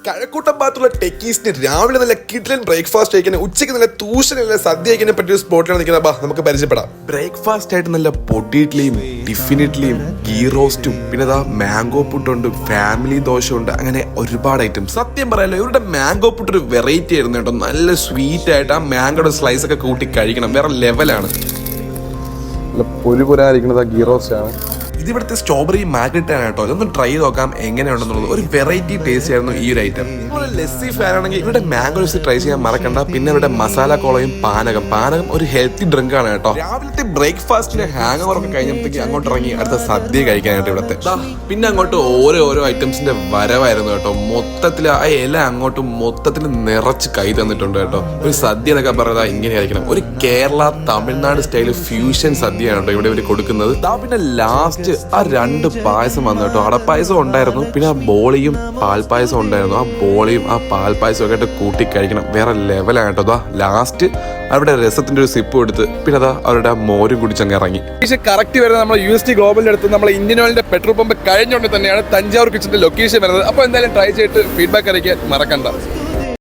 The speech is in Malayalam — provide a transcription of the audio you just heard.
കഴക്കൂട്ടം ഭാഗത്തുള്ള ടെക്കീസിന് രാവിലെ നല്ല കിഡ്ലൻ ബ്രേക്ക്ഫാസ്റ്റ് കഴിക്കാൻ, ഉച്ചയ്ക്ക് നല്ല തൂഷനുള്ള സദ്യ കഴിക്കാൻ പറ്റിയ സ്പോട്ടിലാണ് നിൽക്കുന്നത്. നമുക്ക് പരിചയപ്പെടാം. ബ്രേക്ക്ഫാസ്റ്റ് ആയിട്ട് നല്ല പൊട്ടി ഇഡ്ലിയും ടിഫിൻ ഇഡ്ലിയും ഗീ റോസ്റ്റും പിന്നെ മാംഗോ പുട്ടുണ്ട്, ഫാമിലി ദോശ ഉണ്ട്, അങ്ങനെ ഒരുപാട് ഐറ്റംസ്. സത്യം പറയാലോ, ഇവരുടെ മാംഗോ പുട്ട് ഒരു വെറൈറ്റി ആയിരുന്നു കേട്ടോ. നല്ല സ്വീറ്റ് ആയിട്ട് ആ മാംഗോയുടെ സ്ലൈസ് ഒക്കെ കൂട്ടി കഴിക്കണം, വേറെ ലെവലാണ്. പൊരിപുരായിരിക്കുന്നത് ഗീ റോസ്റ്റ് ആണ്. ഇതിവിടുത്തെ സ്ട്രോബെറി മാഗ്നറ്റ് ആണ് കേട്ടോ. ഇതൊന്ന് ട്രൈ നോക്കാം എങ്ങനെയുണ്ടെന്നുള്ളത്. ഒരു വെറൈറ്റി ടേസ്റ്റ് ആയിരുന്നു ഈ ഒരു ഐറ്റം. ഇതുപോലെ ലസ്സി ഫാൻ ആണെങ്കിൽ ഇവിടെ മാംഗോ ലസ്സി ട്രൈ ചെയ്യാൻ മറക്കണ്ട. പിന്നെ ഇവിടെ മസാല കോളയും പാനകം ഒരു ഹെൽത്തി ഡ്രിങ്ക് ആണ് കേട്ടോ. രാവിലത്തെ ബ്രേക്ക്ഫാസ്റ്റിന് ഹാങ് ഓവർ ഒക്കെ കഴിഞ്ഞപ്പോഴത്തേക്ക് അങ്ങോട്ട് ഇറങ്ങി അടുത്ത സദ്യ കഴിക്കാനായിട്ട് ഇവിടുത്തെ. പിന്നെ അങ്ങോട്ട് ഓരോ ഐറ്റംസിന്റെ വരവായിരുന്നു കേട്ടോ. മൊത്തത്തിൽ ആ ഇല അങ്ങോട്ട് മൊത്തത്തിൽ നിറച്ച് കൈ തന്നിട്ടുണ്ട് കേട്ടോ. ഒരു സദ്യ എന്നൊക്കെ പറയുന്നത് ഇങ്ങനെയായിരിക്കണം. ഒരു കേരള തമിഴ്നാട് സ്റ്റൈൽ ഫ്യൂഷൻ സദ്യയാണ് കേട്ടോ ഇവിടെ ഇവർ കൊടുക്കുന്നത്. പിന്നെ ലാസ്റ്റ് ആ 2 പായസം വന്നു കേട്ടോ. അടപ്പായസം ഉണ്ടായിരുന്നു, പിന്നെ ആ ബോളിയും പാൽപ്പായസം ഉണ്ടായിരുന്നു. ആ ബോളിയും ആ പാൽപ്പായസം ഒക്കെ ആയിട്ട് കൂട്ടി കഴിക്കണം, വേറെ ലെവലാണ് കേട്ടോ. ലാസ്റ്റ് അവരുടെ രസത്തിന്റെ ഒരു സിപ്പ് എടുത്ത് പിന്നെ അവരുടെ മോരും കുടിച്ചങ്ങ് ഇറങ്ങി. പക്ഷേ കറക്റ്റ് വരുന്നത് നമ്മൾ UST ഗ്ലോബലിന്റെ അടുത്ത് നമ്മൾ ഇന്ത്യൻ ഓയിലിന്റെ പെട്രോൾ പമ്പ് കഴിഞ്ഞുകൊണ്ട് തന്നെയാണ് തഞ്ചാവൂർ കിച്ചന്റെ ലൊക്കേഷൻ വരുന്നത്. അപ്പോൾ എന്തായാലും ട്രൈ ചെയ്തിട്ട് ഫീഡ്ബാക്ക് അറിയിക്കാൻ മറക്കണ്ട.